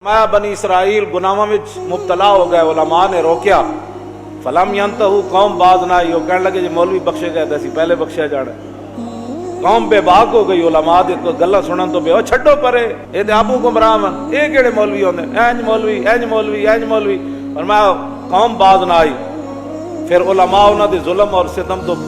मैं बनी इसराइल गुनाहों में मुब्तला हो गए, उलमा ने रोकिया फलम यंतहु कौम बाज ना आई, कहने लगे जो मौलवी बख्शे गए थे पहले बख्शे जाने, कौम बेबाक हो गई। उलमा दे गल्लां सुनन तो बे छड्डो परे, ये आपू गुमराह ये केड़े मौलवी होंदे, इंज मौलवी इंज मौलवी इंज मौलवी, और मैं कौम बाज ना आई। फिर उलमा उन्हां दे जुल्म और सितम तो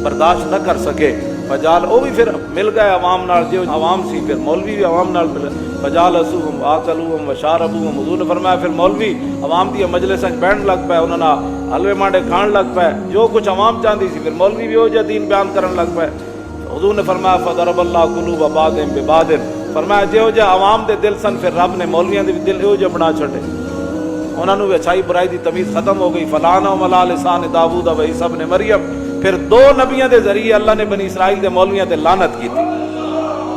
बर्दाश्त न कर सके, फजाल वो भी फिर मिल गए अवाम नाल, जो अवाम सी फिर मौलवी भी अवाम नाल मिले, फजाल असुहम आकलुहम वशारबुहम। हुजूर ने फरमाया फिर मौलवी अवाम दी मजलिस में बैठन लग पे, उन्होंने हलवे मांडे खान लग पे, जो कुछ अवाम चाहती सी फिर मौलवी भी हो जा दीन बयान करन लग पे। हुजूर ने फरमाया फदरबल्लाहु कुलूब बादिन बिबादिन, फरमाया जो जा अवाम दे दिल सन फिर रब ने मौलवियां दे दिल हो जा बना छड़े, उन्होंने भी अच्छाई बुराई दी तमीज खत्म हो गई। फलाना वला लिसान दाऊद व ईसा इब्न मरियम, फिर दो नबियों के जरिए अल्लाह ने बनी इसराइल के मौलवियों ते लानत की थी,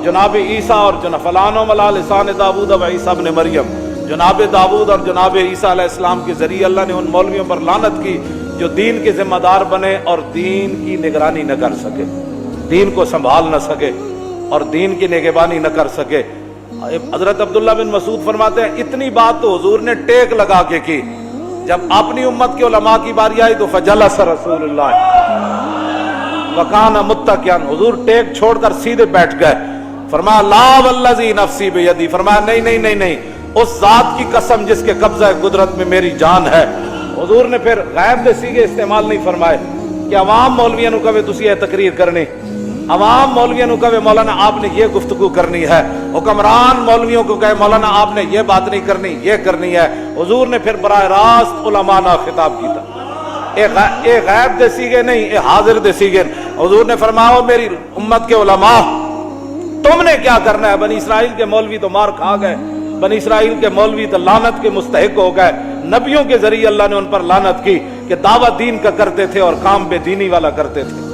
जनाब ईसा और फलाना वला लिसान दाऊद व ईसा इब्न मरियम। जनाब दाऊद और जनाब ईसा अलैहिस्सलाम के जरिए अल्लाह ने उन मौलवियों पर लानत की जो दीन के जिम्मेदार बने और दीन की निगरानी न कर सके, दीन को संभाल न सके और दीन की निगरानी न कर सके। हजरत अब्दुल्ला बिन मसूद फरमाते हैं इतनी बात तो हुजूर ने टेक लगा के की, जब अपनी उम्मत के उलमा की बारी आई तो फजलस रसूलुल्लाह वकाना मुत्तकियन, हुजूर टेक छोड़कर सीधे बैठ गए। फरमाया ला वल्लज़ी नफ्सी बियदी, फरमाया नहीं नहीं नहीं नहीं, उस जात की कसम जिसके कब्जा कुदरत में मेरी जान है। हुजूर ने फिर गैब दे सीगे इस्तेमाल नहीं फरमाए कि अवाम मौलवियों को कहे तुसी ये तकरीर करनी, अवाम मौलवियों को कहे मौलाना आपने ये गुफ्तगू करनी है, हुक्मरान मौलवियों को कहे मौलाना आपने ये बात नहीं करनी ये करनी है। हुजूर ने फिर बराह रास्त उलमा ना खिताब किया, एक गैब दे सीगे नहीं, एक हाजिर दे सीगे। हुजूर ने फरमाया मेरी उम्मत के उलमा तुमने क्या करना है, बनी इसराइल के मौलवी तो मार खा गए, बनी इसराइल के मौलवी तो लानत के मुस्तहिक हो गए। नबियों के जरिए अल्लाह ने उन पर लानत की कि दावा दीन का करते थे और काम बेदीनी वाला करते थे।